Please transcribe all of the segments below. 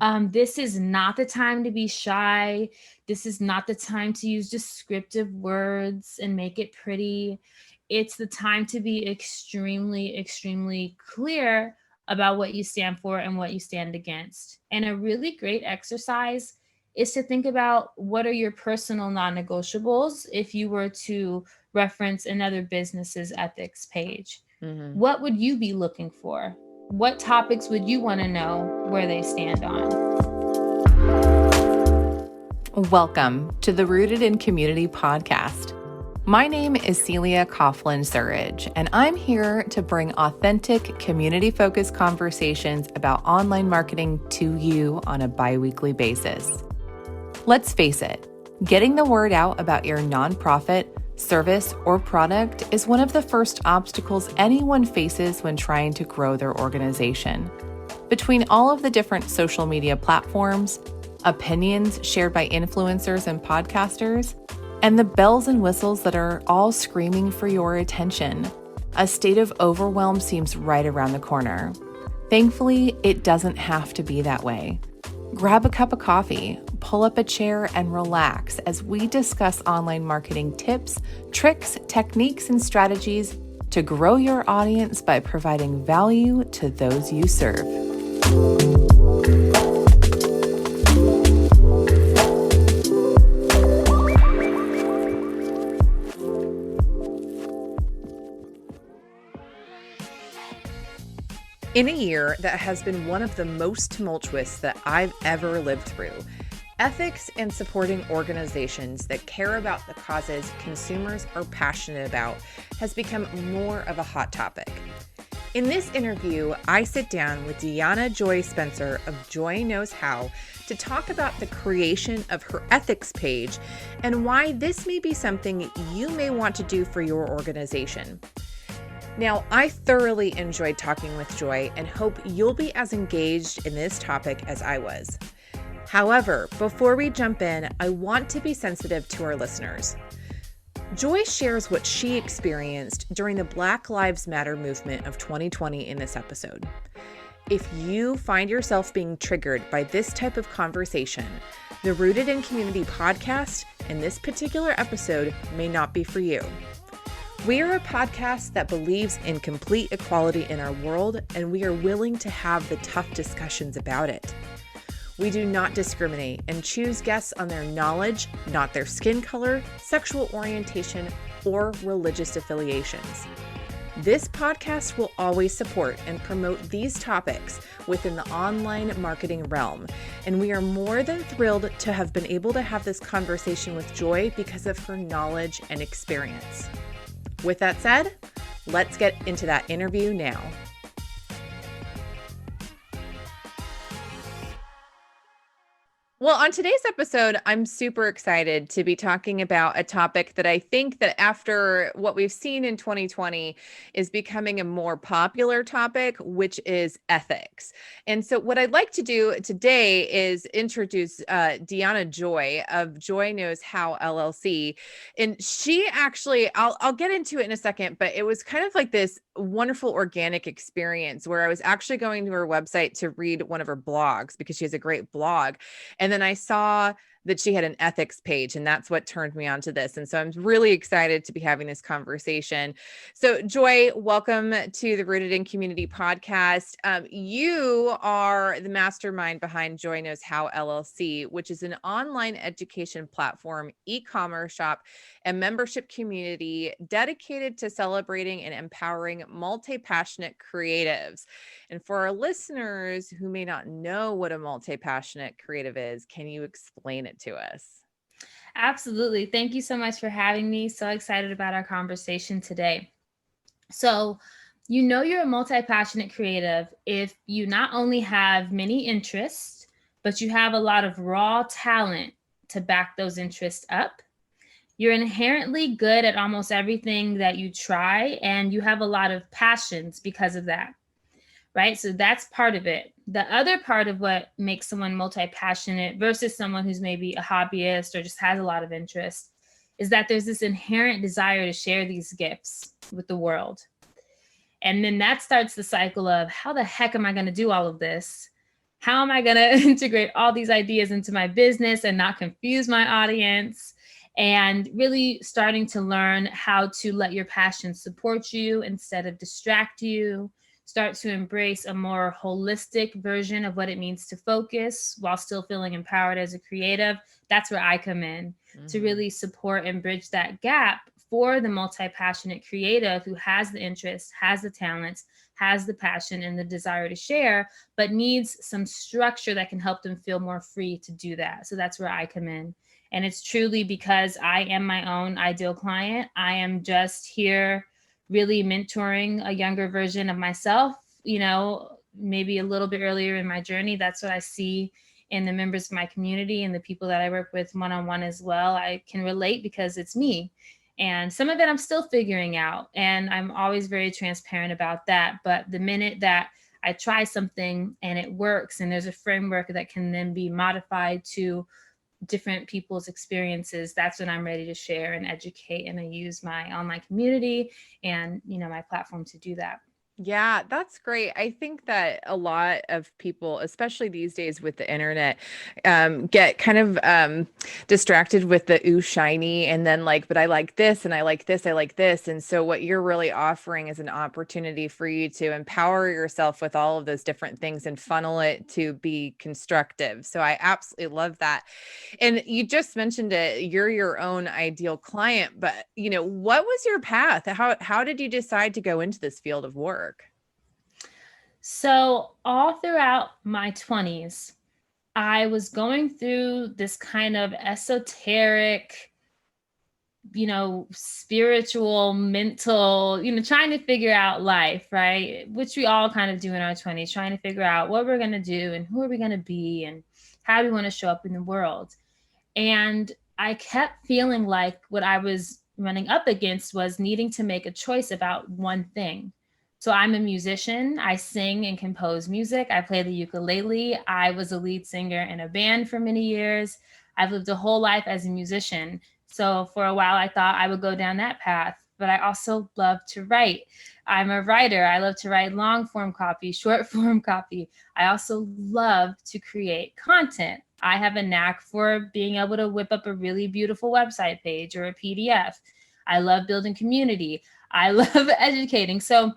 This is not the time to be shy. This is not the time to use descriptive words and make it pretty. It's the time to be extremely, extremely clear about what you stand for and what you stand against. And a really great exercise is to think about what are your personal non negotiables if you were to reference another business's ethics page. Mm-hmm. What would you be looking for? What topics would you want to know where they stand on? Welcome to the Rooted in Community podcast. My name is Celia Coughlin-Surridge, and I'm here to bring authentic, community-focused conversations about online marketing to you on a bi-weekly basis. Let's face it, getting the word out about your nonprofit, service, or product is one of the first obstacles anyone faces when trying to grow their organization. Between all of the different social media platforms, opinions shared by influencers and podcasters, and the bells and whistles that are all screaming for your attention, a state of overwhelm seems right around the corner. Thankfully, it doesn't have to be that way. Grab a cup of coffee, pull up a chair, and relax as we discuss online marketing tips, tricks, techniques, and strategies to grow your audience by providing value to those you serve. In a year that has been one of the most tumultuous that I've ever lived through, ethics and supporting organizations that care about the causes consumers are passionate about has become more of a hot topic. In this interview, I sit down with D'Ana Joi Spencer of Joi Knows How to talk about the creation of her ethics page and why this may be something you may want to do for your organization. Now, I thoroughly enjoyed talking with Joi and hope you'll be as engaged in this topic as I was. However, before we jump in, I want to be sensitive to our listeners. Joi shares what she experienced during the Black Lives Matter movement of 2020 in this episode. If you find yourself being triggered by this type of conversation, the Rooted in Community podcast and this particular episode may not be for you. We are a podcast that believes in complete equality in our world, and we are willing to have the tough discussions about it. We do not discriminate and choose guests on their knowledge, not their skin color, sexual orientation, or religious affiliations. This podcast will always support and promote these topics within the online marketing realm, and we are more than thrilled to have been able to have this conversation with Joi because of her knowledge and experience. With that said, let's get into that interview now. Well, on today's episode, I'm super excited to be talking about a topic that I think that after what we've seen in 2020 is becoming a more popular topic, which is ethics. And so what I'd like to do today is introduce D'Ana Joi of Joi Knows How LLC. And she actually, I'll get into it in a second, but it was kind of like this wonderful organic experience where I was actually going to her website to read one of her blogs because she has a great blog. And then I saw that she had an ethics page, and that's what turned me on to this. And so I'm really excited to be having this conversation. So Joi, welcome to the Rooted in Community podcast. You are the mastermind behind Joi Knows How LLC, which is an online education platform, e-commerce shop, and membership community dedicated to celebrating and empowering multi-passionate creatives. And for our listeners who may not know what a multi-passionate creative is, can you explain it to us? Absolutely. Thank you so much for having me. So excited about our conversation today. So, you're a multi passionate creative if you not only have many interests, but you have a lot of raw talent to back those interests up. You're inherently good at almost everything that you try, and you have a lot of passions because of that, right? So that's part of it. The other part of what makes someone multi-passionate versus someone who's maybe a hobbyist or just has a lot of interest is that there's this inherent desire to share these gifts with the world. And then that starts the cycle of how the heck am I going to do all of this? how am I going to integrate all these ideas into my business and not confuse my audience? And really starting to learn how to let your passion support you instead of distract you. Start to embrace a more holistic version of what it means to focus while still feeling empowered as a creative. That's where I come in to really support and bridge that gap for the multi-passionate creative who has the interest, has the talents, has the passion and the desire to share, but needs some structure that can help them feel more free to do that. So that's where I come in. And it's truly because I am my own ideal client. I am just here really mentoring a younger version of myself, maybe a little bit earlier in my journey. That's what I see in the members of my community and the people that I work with one-on-one as well. I can relate because it's me. And some of it I'm still figuring out. And I'm always very transparent about that. But the minute that I try something and it works, and there's a framework that can then be modified to different people's experiences, that's when I'm ready to share and educate. And I use my online community and, my platform to do that. Yeah, that's great. I think that a lot of people, especially these days with the internet, get kind of distracted with the ooh shiny and then like, but I like this and I like this, I like this. And so what you're really offering is an opportunity for you to empower yourself with all of those different things and funnel it to be constructive. So I absolutely love that. And you just mentioned it, you're your own ideal client, but what was your path? How did you decide to go into this field of work? So, all throughout my 20s, I was going through this kind of esoteric, spiritual, mental, trying to figure out life, right? Which we all kind of do in our 20s, trying to figure out what we're going to do and who are we going to be and how do we want to show up in the world. And I kept feeling like what I was running up against was needing to make a choice about one thing. So I'm a musician. I sing and compose music. I play the ukulele. I was a lead singer in a band for many years. I've lived a whole life as a musician. So for a while, I thought I would go down that path. But I also love to write. I'm a writer. I love to write long form copy, short form copy. I also love to create content. I have a knack for being able to whip up a really beautiful website page or a PDF. I love building community. I love educating. So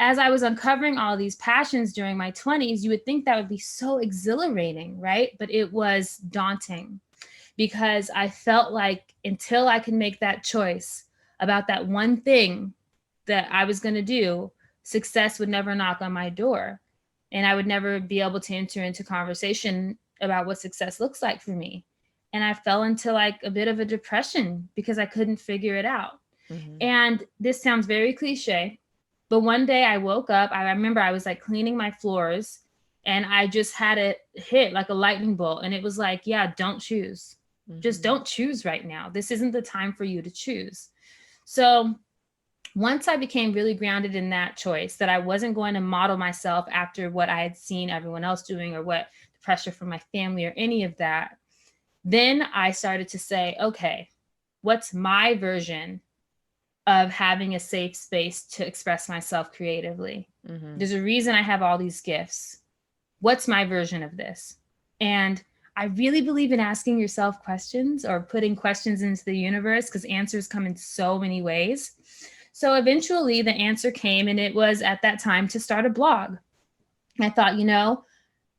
as I was uncovering all these passions during my 20s, you would think that would be so exhilarating, right? But it was daunting because I felt like until I could make that choice about that one thing that I was going to do, success would never knock on my door. And I would never be able to enter into conversation about what success looks like for me. And I fell into like a bit of a depression because I couldn't figure it out. Mm-hmm. And this sounds very cliche, but one day I woke up, I remember I was like cleaning my floors and I just had it hit like a lightning bolt. And it was like, yeah, don't choose. Just don't choose right now. This isn't the time for you to choose. So once I became really grounded in that choice, that I wasn't going to model myself after what I had seen everyone else doing or what the pressure from my family or any of that, then I started to say, okay, what's my version of having a safe space to express myself creatively? Mm-hmm. There's a reason I have all these gifts. What's my version of this? And I really believe in asking yourself questions or putting questions into the universe because answers come in so many ways. So eventually the answer came, and it was at that time to start a blog. I thought,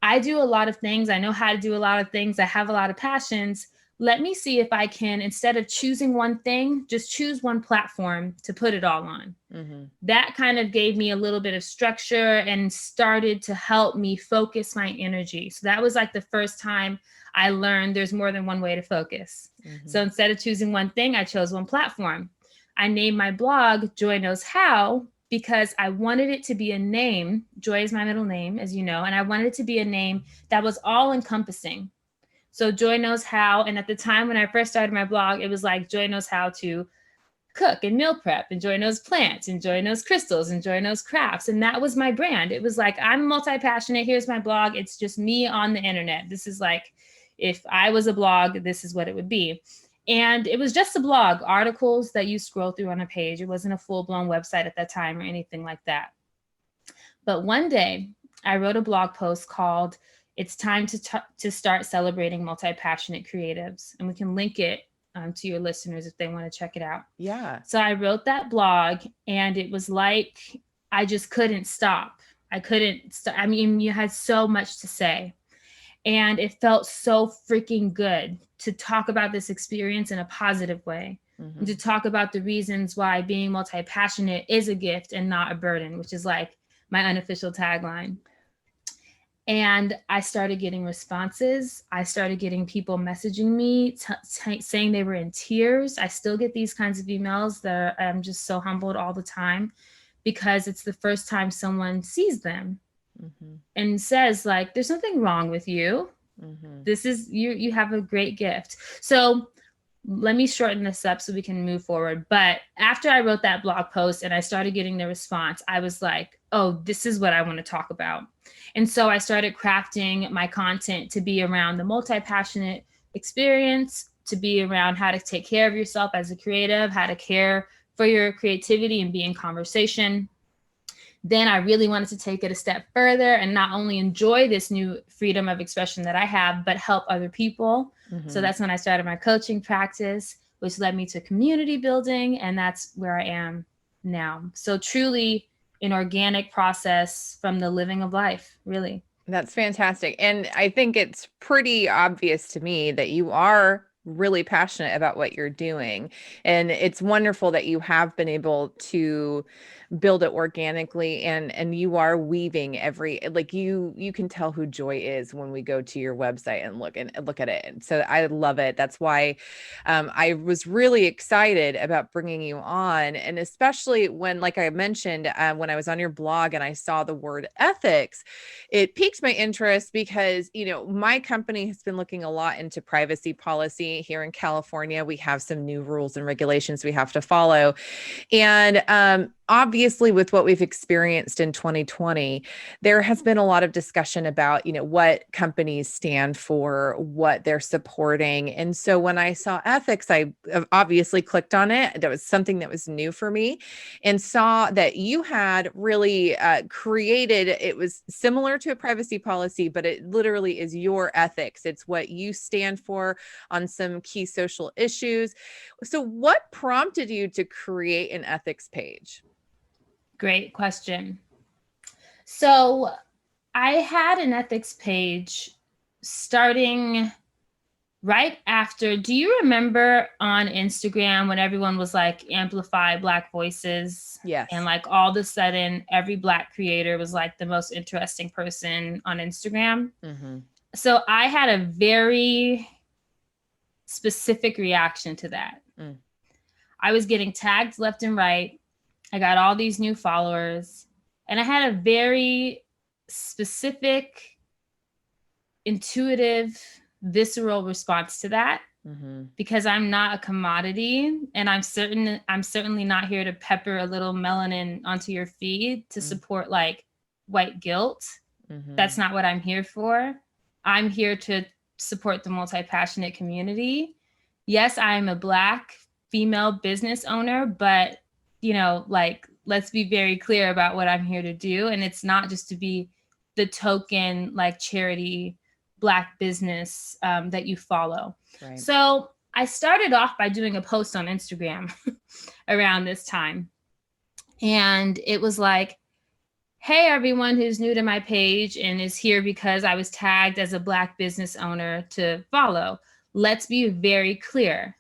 I do a lot of things. I know how to do a lot of things. I have a lot of passions. Let me see if I can, instead of choosing one thing, just choose one platform to put it all on. Mm-hmm. That kind of gave me a little bit of structure and started to help me focus my energy. So that was like the first time I learned there's more than one way to focus. Mm-hmm. So instead of choosing one thing, I chose one platform. I named my blog Joy Knows How because I wanted it to be a name. Joy is my middle name, as you know, and I wanted it to be a name that was all encompassing. So Joy Knows How. And at the time when I first started my blog, it was like Joy knows how to cook and meal prep, and Joy knows plants, and Joy knows crystals, and Joy knows crafts. And that was my brand. It was like, I'm multi-passionate. Here's my blog. It's just me on the internet. This is like, if I was a blog, this is what it would be. And it was just a blog, articles that you scroll through on a page. It wasn't a full-blown website at that time or anything like that. But one day I wrote a blog post called It's time to start celebrating multi-passionate creatives. And we can link it to your listeners if they want to check it out. Yeah. So I wrote that blog, and it was like I just couldn't stop. I couldn't stop. I mean, you had so much to say. And it felt so freaking good to talk about this experience in a positive way, and to talk about the reasons why being multi passionate is a gift and not a burden, which is like my unofficial tagline. And I started getting responses. I started getting people messaging me saying they were in tears. I still get these kinds of emails that I'm just so humbled all the time, because it's the first time someone sees them and says, like, there's nothing wrong with you. This is you have a great gift. So let me shorten this up so we can move forward. But after I wrote that blog post and I started getting the response, I was like, oh, this is what I want to talk about. And so I started crafting my content to be around the multi-passionate experience, to be around how to take care of yourself as a creative, how to care for your creativity and be in conversation. Then I really wanted to take it a step further and not only enjoy this new freedom of expression that I have, but help other people. So that's when I started my coaching practice, which led me to community building. And that's where I am now. So truly an organic process from the living of life, really. That's fantastic. And I think it's pretty obvious to me that you are really passionate about what you're doing. And it's wonderful that you have been able to build it organically, and you are weaving every, like, you can tell who Joy is when we go to your website and look at it. And so I love it. That's why I was really excited about bringing you on. And especially when, like I mentioned, when I was on your blog and I saw the word ethics, it piqued my interest because, my company has been looking a lot into privacy policy here in California. We have some new rules and regulations we have to follow. And obviously, with what we've experienced in 2020, there has been a lot of discussion about, what companies stand for, what they're supporting. And so when I saw ethics, I obviously clicked on it. That was something that was new for me, and saw that you had really created, it was similar to a privacy policy, but it literally is your ethics. It's what you stand for on some key social issues. So what prompted you to create an ethics page? Great question. So I had an ethics page starting right after. Do you remember on Instagram when everyone was like, amplify Black voices? Yes. And like all of a sudden, every Black creator was like the most interesting person on Instagram. So I had a very specific reaction to that. I was getting tagged left and right. I got all these new followers, and I had a very specific, intuitive, visceral response to that, because I'm not a commodity, and I'm certainly not here to pepper a little melanin onto your feed to support like white guilt. That's not what I'm here for. I'm here to support the multi-passionate community. Yes, I'm a Black female business owner, but like, let's be very clear about what I'm here to do. And it's not just to be the token, like, charity Black business that you follow. Right. So I started off by doing a post on Instagram around this time. And it was like, hey, everyone who's new to my page and is here because I was tagged as a Black business owner to follow. Let's be very clear.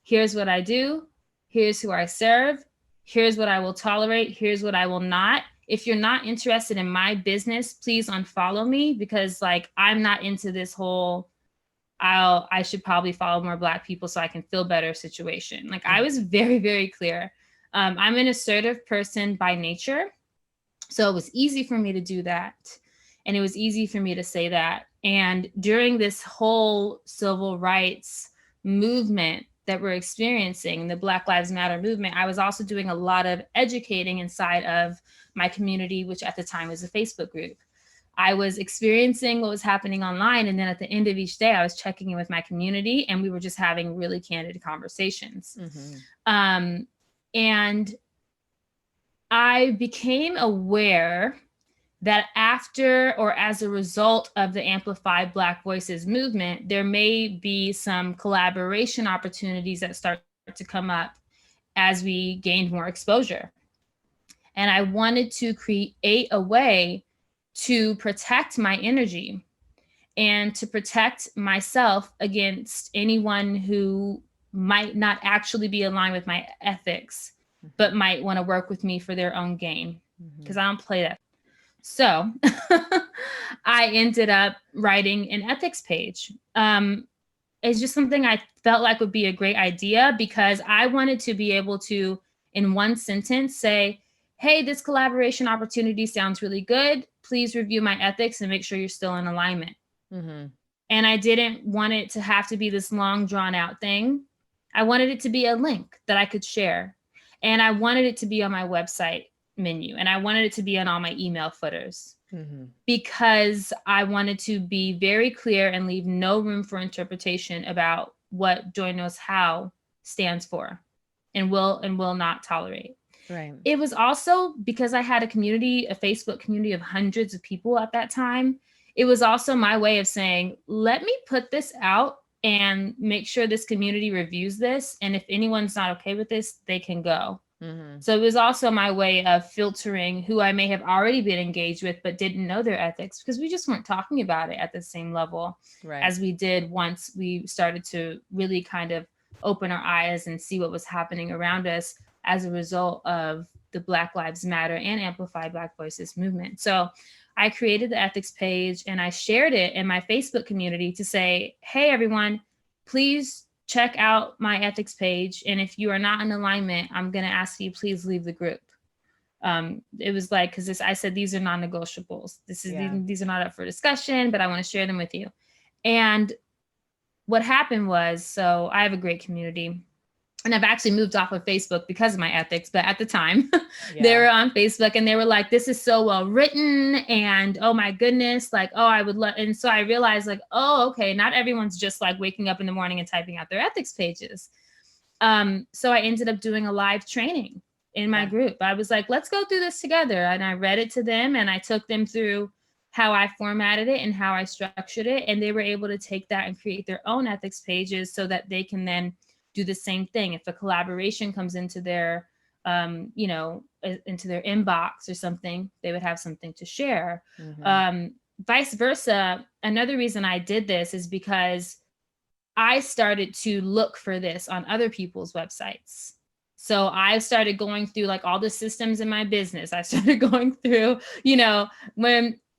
Here's what I do. Here's who I serve. Here's what I will tolerate. Here's what I will not. If you're not interested in my business, please unfollow me, because like, I'm not into this whole, I should probably follow more Black people so I can feel better situation. Like, I was very, very clear. I'm an assertive person by nature. So it was easy for me to do that. And it was easy for me to say that. And during this whole civil rights movement that we're experiencing, the Black Lives Matter movement, I was also doing a lot of educating inside of my community, which at the time was a Facebook group. I was experiencing what was happening online. And then at the end of each day, I was checking in with my community, and we were just having really candid conversations. And I became aware that after or as a result of the Amplify Black Voices movement, there may be some collaboration opportunities that start to come up as we gained more exposure. And I wanted to create a way to protect my energy and to protect myself against anyone who might not actually be aligned with my ethics, but might want to work with me for their own gain, because I don't play that. So I ended up writing an ethics page. It's just something I felt like would be a great idea, because I wanted to be able to, in one sentence, say, hey, this collaboration opportunity sounds really good. Please review my ethics and make sure you're still in alignment. Mm-hmm. And I didn't want it to have to be this long, drawn out thing. I wanted it to be a link that I could share. And I wanted it to be on my website menu. And I wanted it to be on all my email footers. Mm-hmm. Because I wanted to be very clear and leave no room for interpretation about what Joy Knows How stands for and will not tolerate. Right. It was also because I had a community, a Facebook community of hundreds of people at that time. It was also my way of saying, let me put this out and make sure this community reviews this. And if anyone's not okay with this, they can go. Mm-hmm. So it was also my way of filtering who I may have already been engaged with, but didn't know their ethics, because we just weren't talking about it at the same level as we did once we started to really kind of open our eyes and see what was happening around us as a result of the Black Lives Matter and Amplify Black Voices movement. So I created the ethics page and I shared it in my Facebook community to say, hey, everyone, please check out my ethics page. And if you are not in alignment, I'm going to ask you, please leave the group. It was like, because I said, these are non-negotiables. These are not up for discussion, but I want to share them with you. And what happened was, so I have a great community. And I've actually moved off of Facebook because of my ethics. But at the time, they were on Facebook and they were like, this is so well written. And oh my goodness, like, oh, I would love. And so I realized like, oh, okay, not everyone's just like waking up in the morning and typing out their ethics pages. So I ended up doing a live training in my group. I was like, let's go through this together. And I read it to them and I took them through how I formatted it and how I structured it. And they were able to take that and create their own ethics pages so that they can then do the same thing. If a collaboration comes into their, into their inbox or something, they would have something to share. Mm-hmm. Vice versa. Another reason I did this is because I started to look for this on other people's websites. So I started going through like all the systems in my business. I started going through,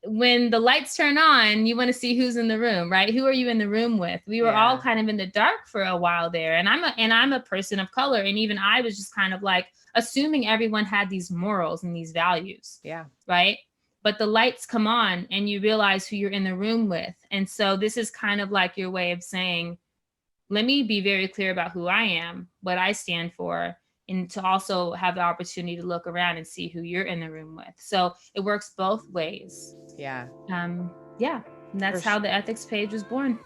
when the lights turn on, you want to see who's in the room, right? Who are you in the room with? We were all kind of in the dark for a while there. And I'm a person of color. And even I was just kind of like assuming everyone had these morals and these values. Yeah. Right. But the lights come on and you realize who you're in the room with. And so this is kind of like your way of saying, let me be very clear about who I am, what I stand for, and to also have the opportunity to look around and see who you're in the room with. So it works both ways. Yeah. And that's how the ethics page was born.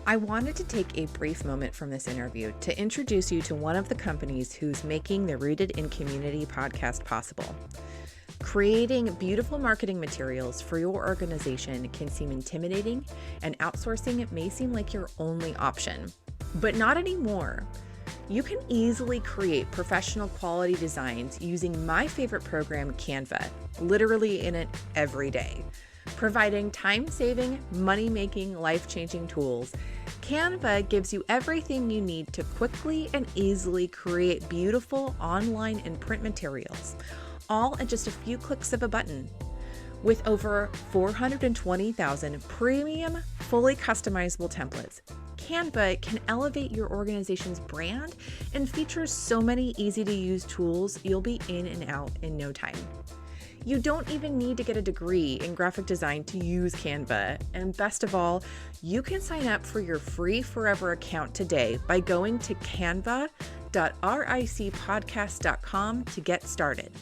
I wanted to take a brief moment from this interview to introduce you to one of the companies who's making the Rooted in Community podcast possible. Creating beautiful marketing materials for your organization can seem intimidating, and outsourcing may seem like your only option, but not anymore. You can easily create professional quality designs using my favorite program, Canva, literally in it every day. Providing time-saving, money-making, life-changing tools, Canva gives you everything you need to quickly and easily create beautiful online and print materials, all at just a few clicks of a button. With over 420,000 premium, fully customizable templates, Canva can elevate your organization's brand and features so many easy-to-use tools you'll be in and out in no time. You don't even need to get a degree in graphic design to use Canva. And best of all, you can sign up for your free forever account today by going to canva.ricpodcast.com to get started.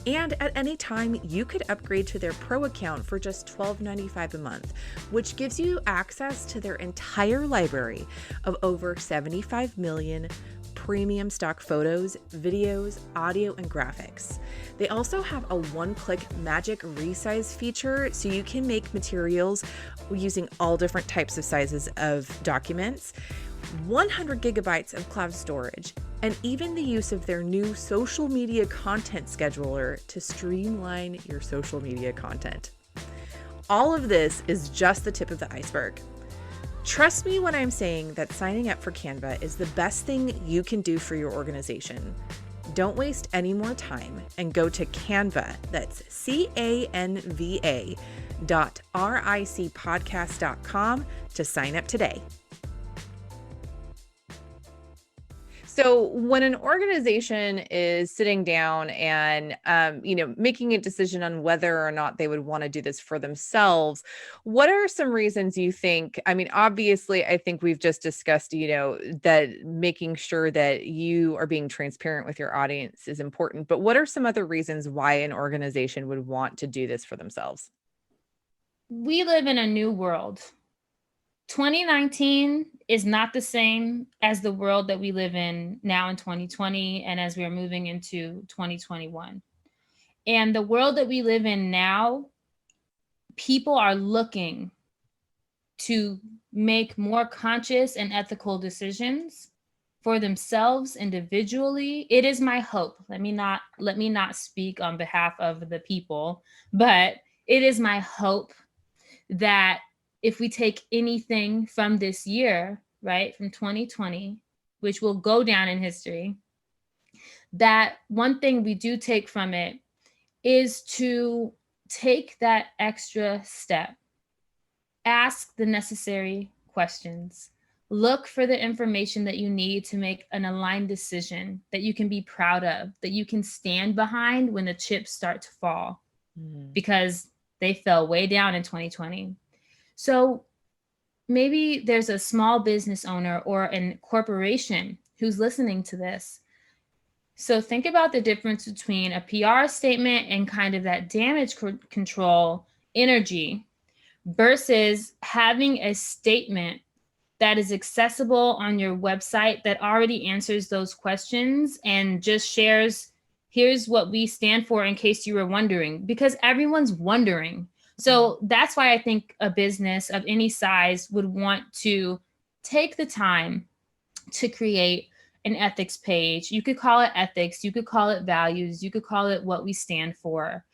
And at any time, you could upgrade to their pro account for just $12.95 a month, which gives you access to their entire library of over 75 million premium stock photos, videos, audio, and graphics. They also have a one-click magic resize feature, so you can make materials using all different types of sizes of documents, 100 gigabytes of cloud storage, and even the use of their new social media content scheduler to streamline your social media content. All of this is just the tip of the iceberg. Trust me when I'm saying that signing up for Canva is the best thing you can do for your organization. Don't waste any more time and go to Canva, that's canva.ricpodcast.com to sign up today. So when an organization is sitting down and, making a decision on whether or not they would want to do this for themselves, what are some reasons you think? I mean, obviously, I think we've just discussed, that making sure that you are being transparent with your audience is important. But what are some other reasons why an organization would want to do this for themselves? We live in a new world. 2019 is not the same as the world that we live in now in 2020 and as we are moving into 2021. And the world that we live in now, people are looking to make more conscious and ethical decisions for themselves individually. It is my hope. Let me not speak on behalf of the people, but it is my hope that if we take anything from this year, right, from 2020, which will go down in history, that one thing we do take from it is to take that extra step, ask the necessary questions, look for the information that you need to make an aligned decision that you can be proud of, that you can stand behind when the chips start to fall, because they fell way down in 2020. So maybe there's a small business owner or a corporation who's listening to this. So think about the difference between a PR statement and kind of that damage control energy versus having a statement that is accessible on your website that already answers those questions and just shares, here's what we stand for in case you were wondering, because everyone's wondering. So that's why I think a business of any size would want to take the time to create an ethics page. You could call it ethics, you could call it values, you could call it what we stand for,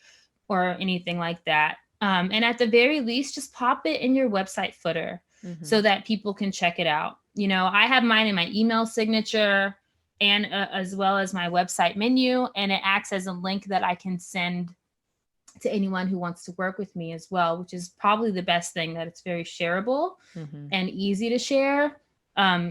or anything like that. And at the very least, just pop it in your website footer so that people can check it out. I have mine in my email signature and as well as my website menu, and it acts as a link that I can send to anyone who wants to work with me as well, which is probably the best thing, that it's very shareable and easy to share.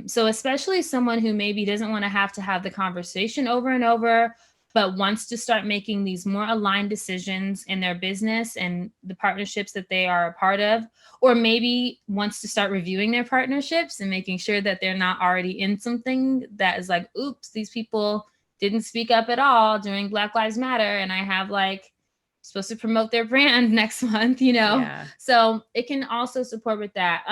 So especially someone who maybe doesn't want to have the conversation over and over, but wants to start making these more aligned decisions in their business and the partnerships that they are a part of, or maybe wants to start reviewing their partnerships and making sure that they're not already in something that is like, oops, these people didn't speak up at all during Black Lives Matter, and I have supposed to promote their brand next month, Yeah. So it can also support with that.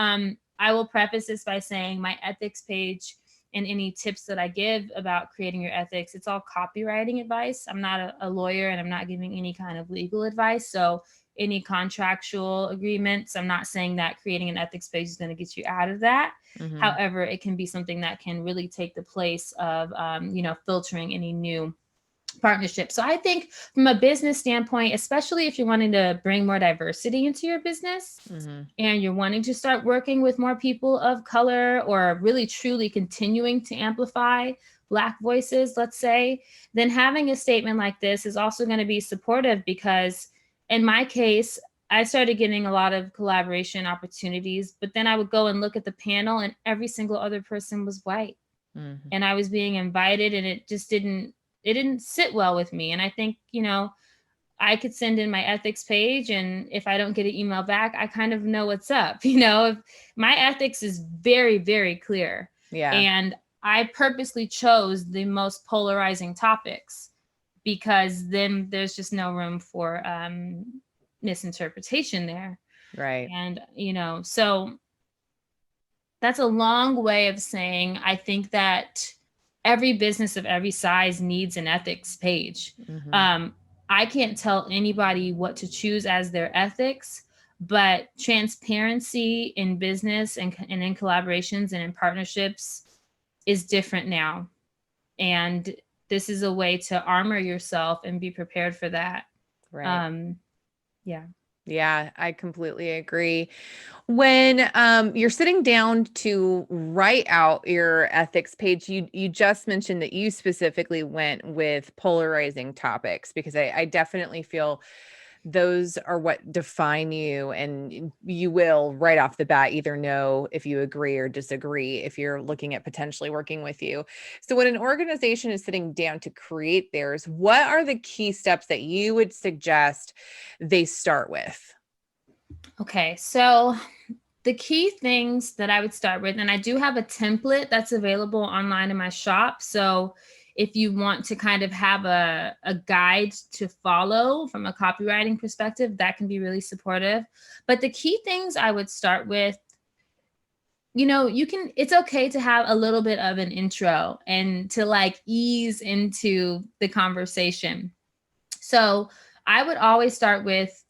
I will preface this by saying my ethics page and any tips that I give about creating your ethics, it's all copywriting advice. I'm not a lawyer, and I'm not giving any kind of legal advice. So any contractual agreements, I'm not saying that creating an ethics page is going to get you out of that. However, it can be something that can really take the place of, filtering any new partnership. So I think from a business standpoint, especially if you're wanting to bring more diversity into your business and you're wanting to start working with more people of color, or really truly continuing to amplify Black voices, let's say, then having a statement like this is also going to be supportive, because in my case, I started getting a lot of collaboration opportunities, but then I would go and look at the panel and every single other person was white. And I was being invited, and it just didn't sit well with me. And I think, I could send in my ethics page, and if I don't get an email back, I kind of know what's up. If my ethics is very, very clear. Yeah. And I purposely chose the most polarizing topics, because then there's just no room for misinterpretation there. Right. And, so that's a long way of saying, I think that every business of every size needs an ethics page. Mm-hmm. I can't tell anybody what to choose as their ethics, but transparency in business and in collaborations and in partnerships is different now. And this is a way to armor yourself and be prepared for that. Right. Um, yeah. Yeah, I completely agree. When you're sitting down to write out your ethics page, you just mentioned that you specifically went with polarizing topics, because I definitely feel those are what define you, and you will right off the bat either know if you agree or disagree if you're looking at potentially working with you. So when an organization is sitting down to create theirs, what are the key steps that you would suggest they start with? Okay. So the key things that I would start with, and I do have a template that's available online in my shop. So if you want to kind of have a guide to follow from a copywriting perspective, that can be really supportive. But the key things I would start with, it's okay to have a little bit of an intro and to like ease into the conversation. So I would always start with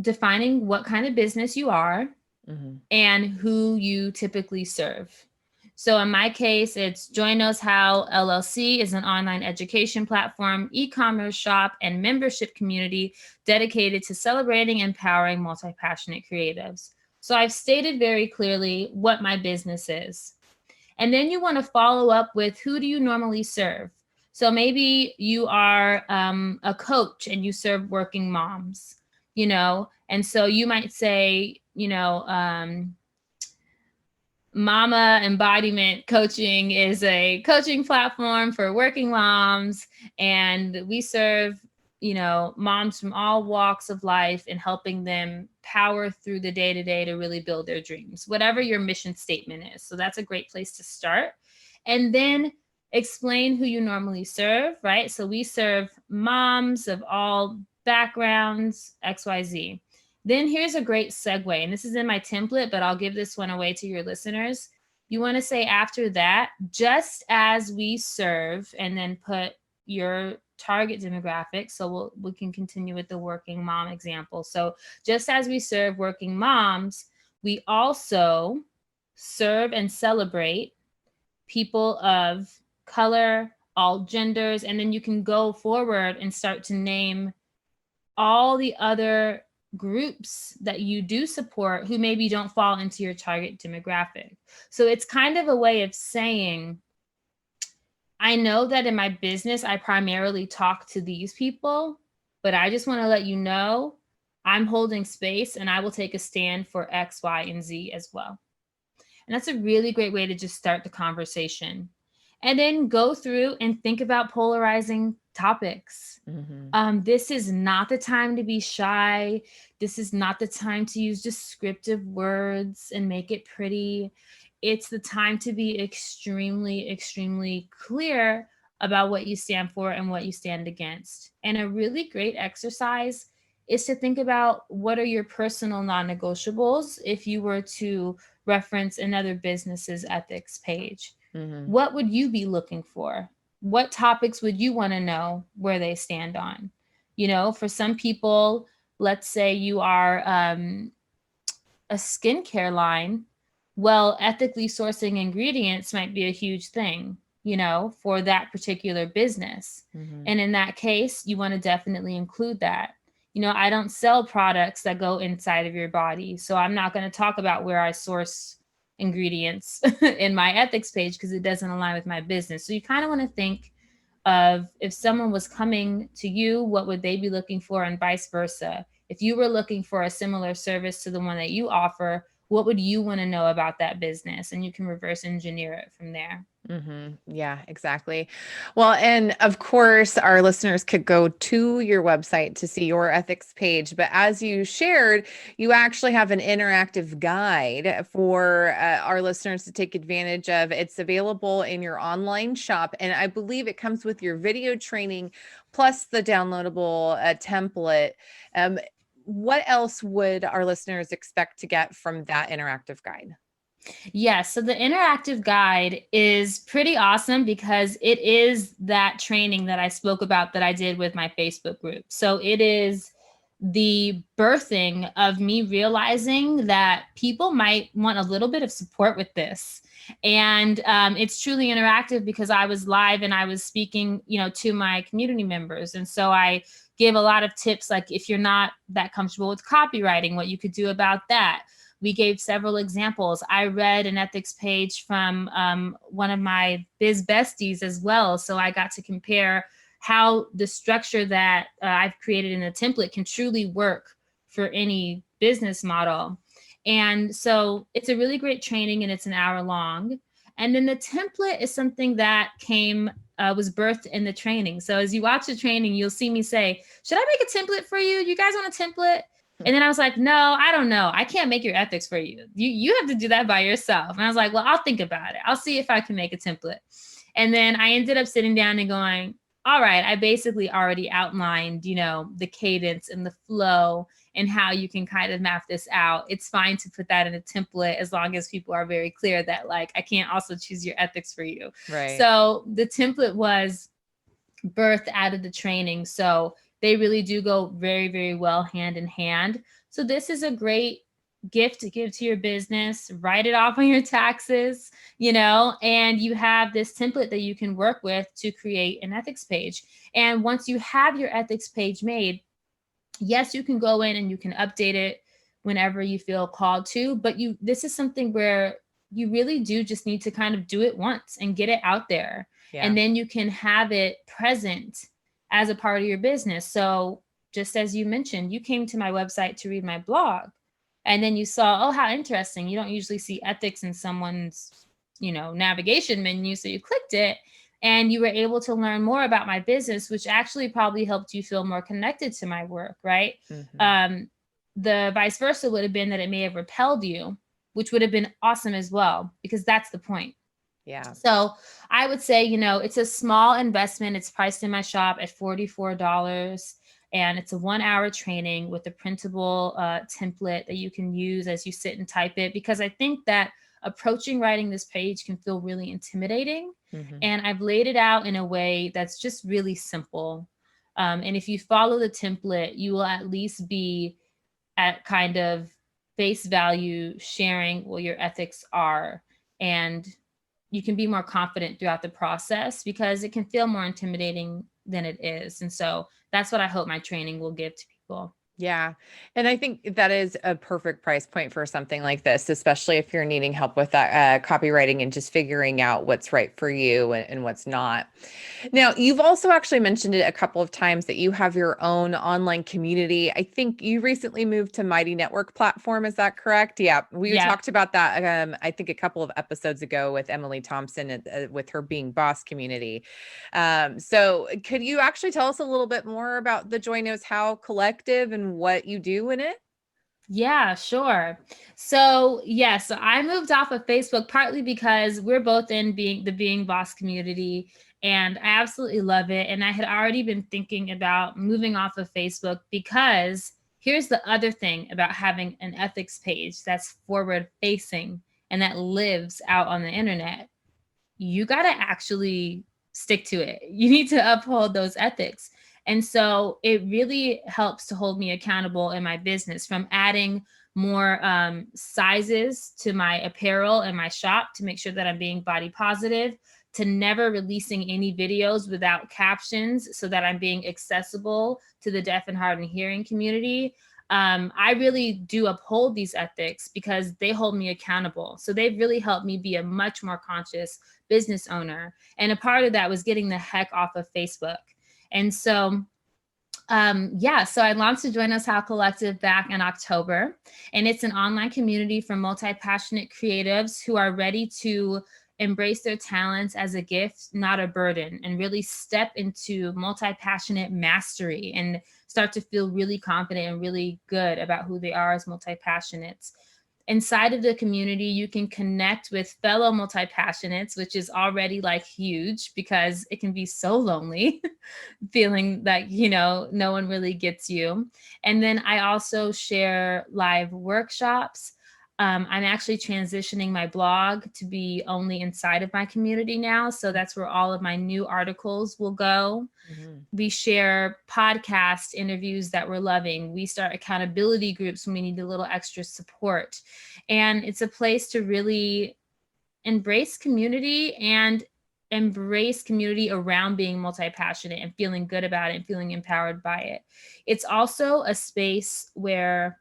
defining what kind of business you are Mm-hmm. and who you typically serve. So in my case, it's Joy Knows How LLC is an online education platform, e-commerce shop, and membership community dedicated to celebrating and empowering multi-passionate creatives. So I've stated very clearly what my business is. And then you want to follow up with who do you normally serve? So maybe you are a coach and you serve working moms, and so you might say, Mama Embodiment Coaching is a coaching platform for working moms, and we serve, moms from all walks of life and helping them power through the day to day to really build their dreams, whatever your mission statement is. So that's a great place to start. And then explain who you normally serve, right? So we serve moms of all backgrounds, XYZ. Then here's a great segue, and this is in my template, but I'll give this one away to your listeners. You want to say after that, just as we serve, and then put your target demographic. So we can continue with the working mom example. So just as we serve working moms, we also serve and celebrate people of color, all genders, and then you can go forward and start to name all the other groups that you do support who maybe don't fall into your target demographic. So it's kind of a way of saying, I know that in my business, I primarily talk to these people, but I just want to let you know I'm holding space and I will take a stand for X, Y, and Z as well. And that's a really great way to just start the conversation. And then go through and think about polarizing topics. Mm-hmm. This is not the time to be shy. This is not the time to use descriptive words and make it pretty. It's the time to be extremely, extremely clear about what you stand for and what you stand against. And a really great exercise is to think about what are your personal non negotiables if you were to reference another business's ethics page. Mm-hmm. What would you be looking for? What topics would you want to know where they stand on? For some people, let's say you are a skincare line, well, ethically sourcing ingredients might be a huge thing, for that particular business. Mm-hmm. And in that case, you want to definitely include that. I don't sell products that go inside of your body. So I'm not going to talk about where I source ingredients in my ethics page because it doesn't align with my business. So you kind of want to think of if someone was coming to you, what would they be looking for, and vice versa. If you were looking for a similar service to the one that you offer, what would you want to know about that business? And you can reverse engineer it from there. Mm-hmm. Yeah, exactly. Well, and of course, our listeners could go to your website to see your ethics page. But as you shared, you actually have an interactive guide for our listeners to take advantage of. It's available in your online shop. And I believe it comes with your video training plus the downloadable template. What else would our listeners expect to get from that interactive guide? Yes. So the interactive guide is pretty awesome because it is that training that I spoke about that I did with my Facebook group. So it is the birthing of me realizing that people might want a little bit of support with this. And it's truly interactive because I was live and I was speaking, to my community members. And so I give a lot of tips, like if you're not that comfortable with copywriting, what you could do about that. We gave several examples. I read an ethics page from one of my biz besties as well. So I got to compare how the structure that I've created in a template can truly work for any business model. And so it's a really great training and it's an hour long. And then the template is something that was birthed in the training. So as you watch the training, you'll see me say, should I make a template for you? You guys want a template? And then I was like, no, I don't know. I can't make your ethics for you. You have to do that by yourself. And I was like, well, I'll think about it. I'll see if I can make a template. And then I ended up sitting down and going, all right, I basically already outlined, the cadence and the flow and how you can kind of map this out. It's fine to put that in a template as long as people are very clear that, like, I can't also choose your ethics for you. Right. So the template was birthed out of the training. So they really do go very, very well hand in hand. So this is a great gift to give to your business. Write it off on your taxes, and you have this template that you can work with to create an ethics page. And once you have your ethics page made, yes, you can go in and you can update it whenever you feel called to, but this is something where you really do just need to kind of do it once and get it out there. Yeah. And then you can have it present as a part of your business. So just as you mentioned, you came to my website to read my blog and then you saw, oh, how interesting. You don't usually see ethics in someone's, navigation menu. So you clicked it and you were able to learn more about my business, which actually probably helped you feel more connected to my work, right? Mm-hmm. The vice versa would have been that it may have repelled you, which would have been awesome as well, because that's the point. Yeah. So I would say, it's a small investment. It's priced in my shop at $44. And it's a 1-hour training with a printable template that you can use as you sit and type it. Because I think that approaching writing this page can feel really intimidating. Mm-hmm. And I've laid it out in a way that's just really simple. And if you follow the template, you will at least be at kind of face value sharing what your ethics are. And you can be more confident throughout the process because it can feel more intimidating than it is. And so that's what I hope my training will give to people. Yeah. And I think that is a perfect price point for something like this, especially if you're needing help with that copywriting and just figuring out what's right for you and what's not. Now, you've also actually mentioned it a couple of times that you have your own online community. I think you recently moved to Mighty Network platform. Is that correct? Yeah. We talked about that, I think a couple of episodes ago with Emily Thompson with her Being Boss community. So could you actually tell us a little bit more about the Joy Knows How collective and what you do in it? Yeah, sure. So yes, so I moved off of Facebook partly because we're both in the Being Boss community and I absolutely love it. And I had already been thinking about moving off of Facebook because here's the other thing about having an ethics page that's forward facing and that lives out on the internet. You got to actually stick to it. You need to uphold those ethics. And so it really helps to hold me accountable in my business, from adding more sizes to my apparel and my shop to make sure that I'm being body positive, to never releasing any videos without captions so that I'm being accessible to the deaf and hard and hearing community. I really do uphold these ethics because they hold me accountable. So they've really helped me be a much more conscious business owner. And a part of that was getting the heck off of Facebook. And so so I launched the Join Us How Collective back in October, and it's an online community for multi-passionate creatives who are ready to embrace their talents as a gift, not a burden, and really step into multi-passionate mastery and start to feel really confident and really good about who they are as multi-passionates. Inside of the community, you can connect with fellow multi-passionates, which is already like huge because it can be so lonely feeling that, no one really gets you. And then I also share live workshops. I'm actually transitioning my blog to be only inside of my community now. So that's where all of my new articles will go. Mm-hmm. We share podcast interviews that we're loving. We start accountability groups when we need a little extra support. And it's a place to really embrace community and embrace community around being multi-passionate and feeling good about it and feeling empowered by it. It's also a space where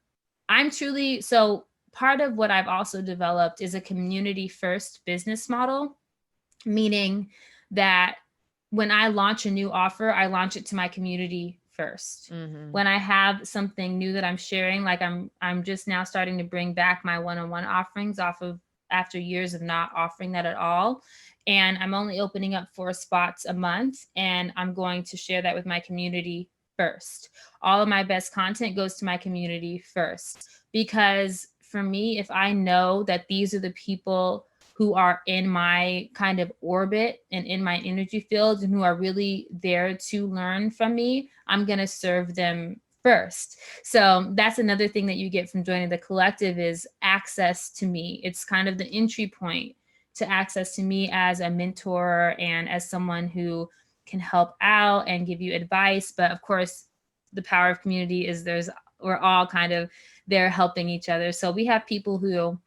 I'm truly, so part of what I've also developed is a community first business model, meaning that when I launch a new offer, I launch it to my community first. Mm-hmm. When I have something new that I'm sharing, like I'm just now starting to bring back my one-on-one offerings off of after years of not offering that at all. And I'm only opening up 4 spots a month, and I'm going to share that with my community first. All of my best content goes to my community first, because for me, if I know that these are the people who are in my kind of orbit and in my energy field and who are really there to learn from me, I'm going to serve them first. So that's another thing that you get from joining the collective is access to me. It's kind of the entry point to access to me as a mentor and as someone who can help out and give you advice. But of course, the power of community is we're all kind of there helping each other. So we have people who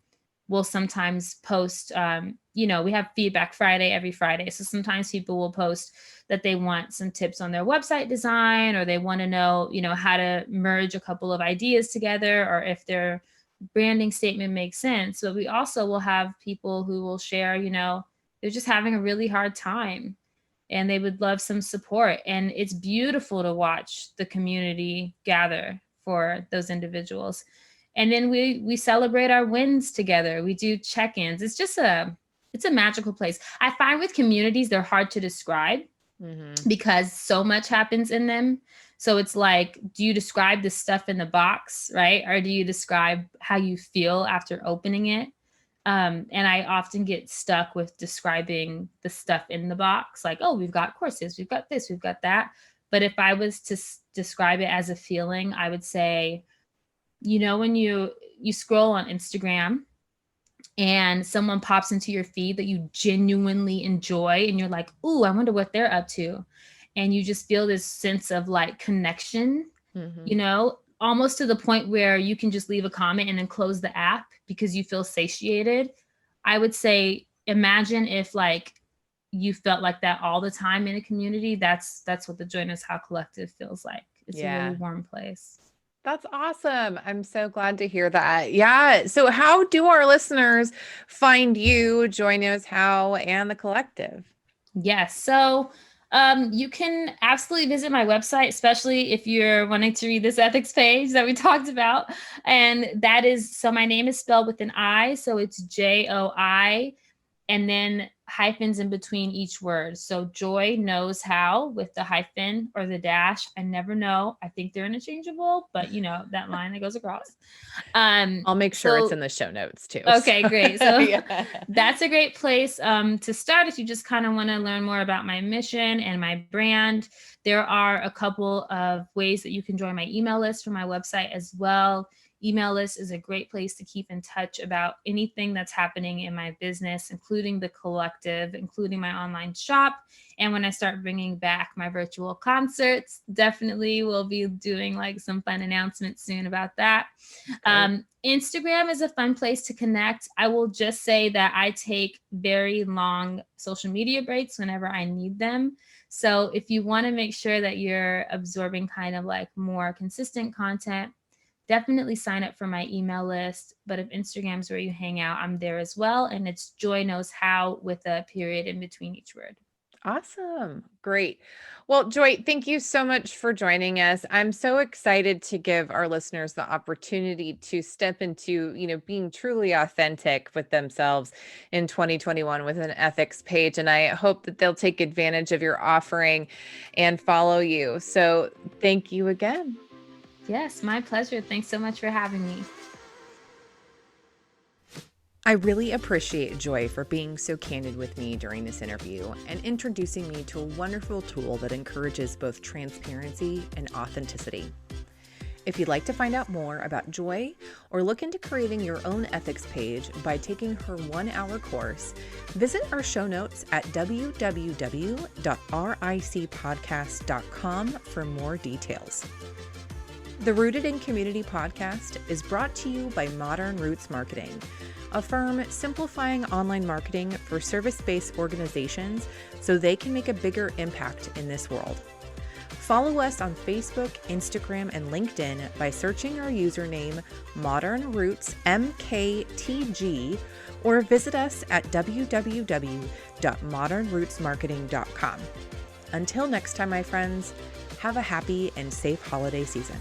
will sometimes post, we have Feedback Friday every Friday. So sometimes people will post that they want some tips on their website design, or they want to know, how to merge a couple of ideas together, or if their branding statement makes sense. But we also will have people who will share, they're just having a really hard time and they would love some support. And it's beautiful to watch the community gather for those individuals. And then we celebrate our wins together. We do check-ins. It's a magical place. I find with communities, they're hard to describe because so much happens in them. So it's like, do you describe the stuff in the box, right? Or do you describe how you feel after opening it? And I often get stuck with describing the stuff in the box, like, oh, we've got courses, we've got this, we've got that. But if I was to describe it as a feeling, I would say, when you scroll on Instagram and someone pops into your feed that you genuinely enjoy and you're like, ooh, I wonder what they're up to. And you just feel this sense of like connection, almost to the point where you can just leave a comment and then close the app because you feel satiated. I would say, imagine if like you felt like that all the time in a community. That's what the Join Us How Collective feels like. It's a really warm place. That's awesome. I'm so glad to hear that. Yeah. So how do our listeners find you, Join Us How, and the collective? Yes. So you can absolutely visit my website, especially if you're wanting to read this ethics page that we talked about. And that is, so my name is spelled with an I. So it's JOI, and then hyphens in between each word. So Joy Knows How with the hyphen or the dash. I never know. I think they're interchangeable, but that line that goes across. I'll make sure it's in the show notes too. Okay, great. So that's a great place to start if you just kind of want to learn more about my mission and my brand. There are a couple of ways that you can join my email list from my website as well. Email list is a great place to keep in touch about anything that's happening in my business, including the collective, including my online shop. And when I start bringing back my virtual concerts, definitely we'll be doing like some fun announcements soon about that. Instagram is a fun place to connect. I will just say that I take very long social media breaks whenever I need them. So if you want to make sure that you're absorbing kind of like more consistent content, definitely sign up for my email list. But if Instagram's where you hang out, I'm there as well. And it's Joy Knows How with a period in between each word. Awesome. Great. Well, Joy, thank you so much for joining us. I'm so excited to give our listeners the opportunity to step into, being truly authentic with themselves in 2021 with an ethics page. And I hope that they'll take advantage of your offering and follow you. So thank you again. Yes, my pleasure. Thanks so much for having me. I really appreciate Joy for being so candid with me during this interview and introducing me to a wonderful tool that encourages both transparency and authenticity. If you'd like to find out more about Joy or look into creating your own ethics page by taking her 1-hour course, visit our show notes at www.ricpodcast.com for more details. The Rooted in Community podcast is brought to you by Modern Roots Marketing, a firm simplifying online marketing for service-based organizations so they can make a bigger impact in this world. Follow us on Facebook, Instagram, and LinkedIn by searching our username modernrootsmktg, or visit us at www.modernrootsmarketing.com. Until next time, my friends, have a happy and safe holiday season.